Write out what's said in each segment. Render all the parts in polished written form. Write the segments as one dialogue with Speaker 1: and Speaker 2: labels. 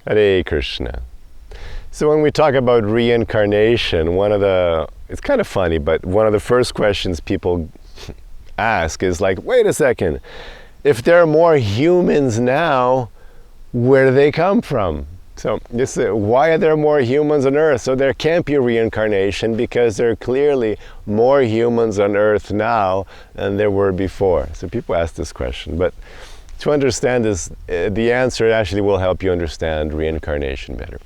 Speaker 1: Hare Krishna. So when we talk about reincarnation, it's kind of funny, but one of the first questions people ask is like, wait a second, if there are more humans now, where do they come from? So why are there more humans on Earth? So there can't be reincarnation because there are clearly more humans on Earth now than there were before. So people ask this question, but to understand this, the answer actually will help you understand reincarnation better.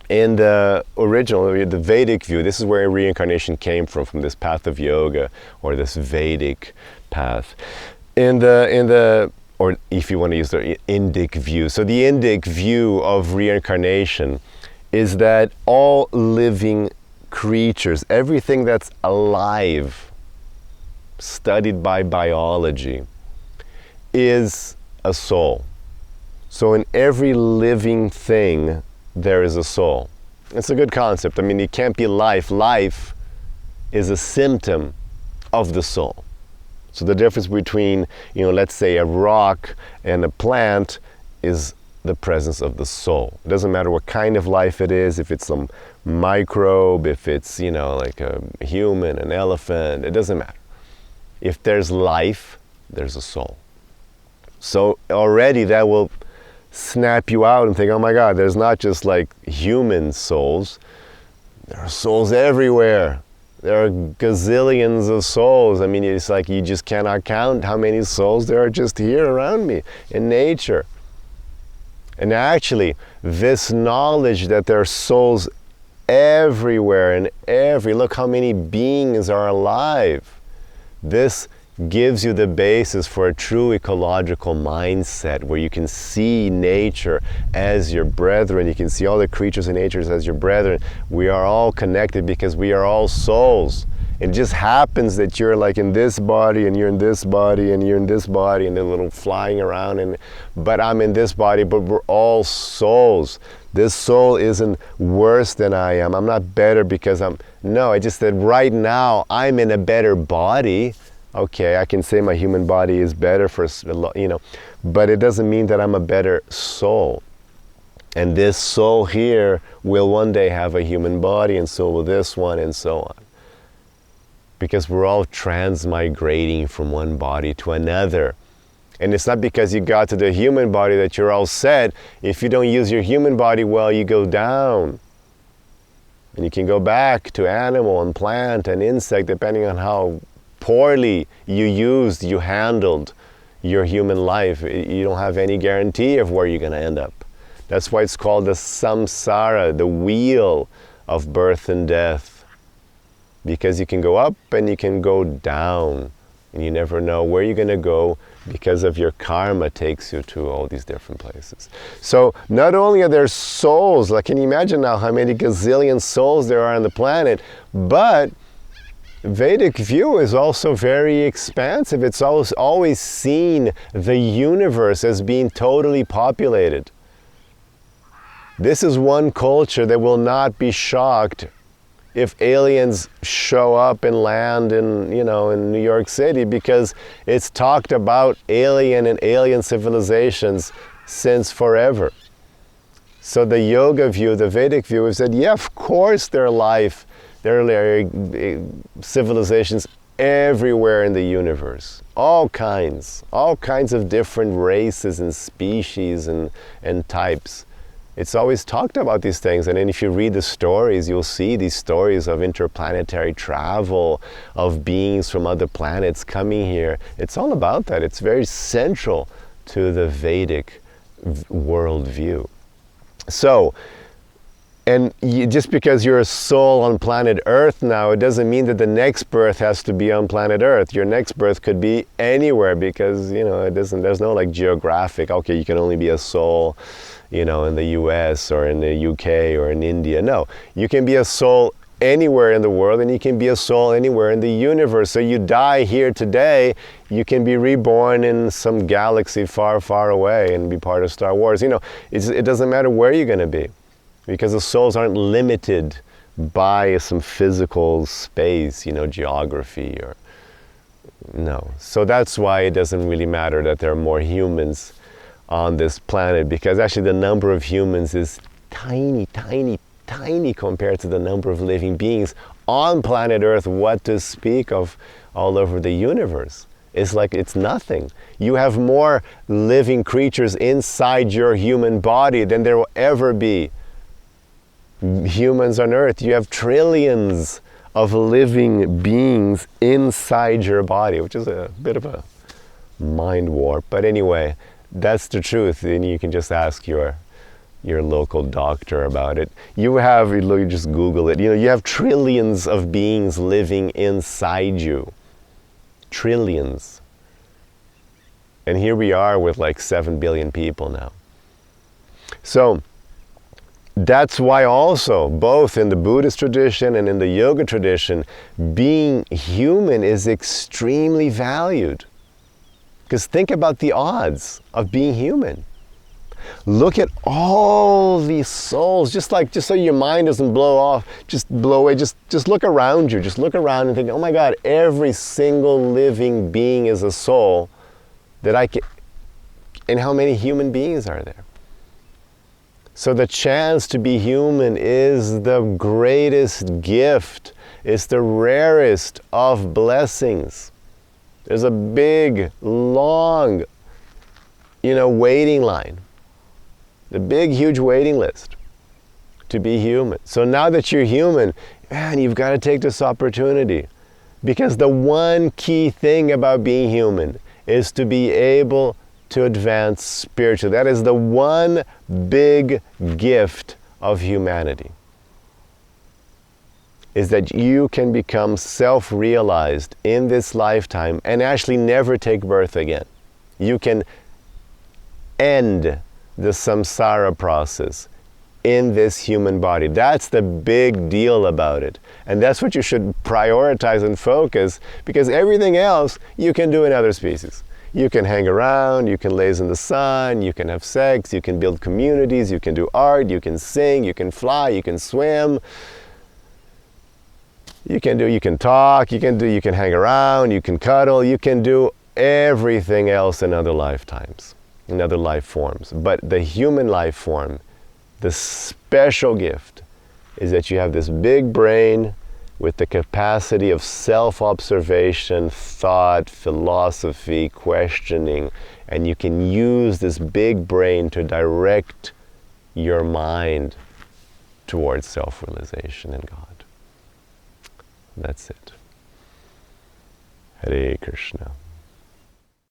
Speaker 1: In the original, the Vedic view, this is where reincarnation came from this path of yoga or this Vedic path. Or if you want to use the Indic view. So the Indic view of reincarnation is that all living creatures, everything that's alive, studied by biology, is a soul. So in every living thing, there is a soul. It's a good concept. I mean, it can't be life. Life is a symptom of the soul. So the difference between, let's say a rock and a plant is the presence of the soul. It doesn't matter what kind of life it is, if it's some microbe, if it's, like a human, an elephant, it doesn't matter. If there's life, there's a soul. So already that will snap you out and think, oh my God, there's not just like human souls, there are souls everywhere. There are gazillions of souls. I mean, it's like you just cannot count how many souls there are just here around me in nature. And actually, this knowledge that there are souls everywhere look how many beings are alive. This gives you the basis for a true ecological mindset where you can see nature as your brethren. You can see all the creatures in nature as your brethren. We are all connected because we are all souls. It just happens that you're like in this body and you're in this body and you're in this body and they're little flying around but I'm in this body, but we're all souls. This soul isn't worse than I am. I'm not better because no, I just said right now I'm in a better body. Okay, I can say my human body is better but it doesn't mean that I'm a better soul. And this soul here will one day have a human body, and so will this one, and so on. Because we're all transmigrating from one body to another. And it's not because you got to the human body that you're all set. If you don't use your human body well, you go down. And you can go back to animal and plant and insect depending on how poorly you handled your human life. You don't have any guarantee of where you're going to end up. That's why it's called the samsara, the wheel of birth and death. Because you can go up and you can go down. And you never know where you're going to go because of your karma takes you to all these different places. So not only are there souls, like can you imagine now how many gazillion souls there are on the planet, but Vedic view is also very expansive. It's always seen the universe as being totally populated. This is one culture that will not be shocked if aliens show up and land in New York City, because it's talked about alien civilizations since forever. So the yoga view, the Vedic view is that, yeah, of course there are civilizations everywhere in the universe. All kinds of different races and species and types. It's always talked about these things, and then if you read the stories, you'll see these stories of interplanetary travel, of beings from other planets coming here. It's all about that. It's very central to the Vedic worldview. So, just because you're a soul on planet Earth now, it doesn't mean that the next birth has to be on planet Earth. Your next birth could be anywhere because, there's no like geographic, okay, you can only be a soul, in the US or in the UK or in India. No, you can be a soul anywhere in the world, and you can be a soul anywhere in the universe. So you die here today, you can be reborn in some galaxy far, far away and be part of Star Wars. It doesn't matter where you're going to be, because the souls aren't limited by some physical space, geography or no. So that's why it doesn't really matter that there are more humans on this planet, because actually the number of humans is tiny, tiny, tiny compared to the number of living beings on planet Earth, what to speak of all over the universe. It's like it's nothing. You have more living creatures inside your human body than there will ever be humans on Earth. You have trillions of living beings inside your body, which is a bit of a mind warp. But anyway, that's the truth, and you can just ask your local doctor about it. You just Google it. You have trillions of beings living inside you. Trillions. And here we are with like 7 billion people now. So that's why also, both in the Buddhist tradition and in the yoga tradition, being human is extremely valued. Because think about the odds of being human. Look at all these souls, just so your mind doesn't blow away, just look around you. Just look around and think, oh my God, every single living being is a soul that I can, and how many human beings are there? So the chance to be human is the greatest gift. It's the rarest of blessings. There's a big, long, waiting line. The big, huge waiting list to be human. So now that you're human, man, you've got to take this opportunity. Because the one key thing about being human is to be able to advance spiritually. That is the one big gift of humanity. Is that you can become self-realized in this lifetime and actually never take birth again. You can end the samsara process in this human body. That's the big deal about it. And that's what you should prioritize and focus, because everything else you can do in other species. You can hang around, you can laze in the sun, you can have sex, you can build communities, you can do art, you can sing, you can fly, you can swim. You can talk, you can hang around, you can cuddle, you can do everything else in other lifetimes, in other life forms. But the human life form, the special gift, is that you have this big brain with the capacity of self-observation, thought, philosophy, questioning, and you can use this big brain to direct your mind towards self-realization in God. That's it. Hare Krishna.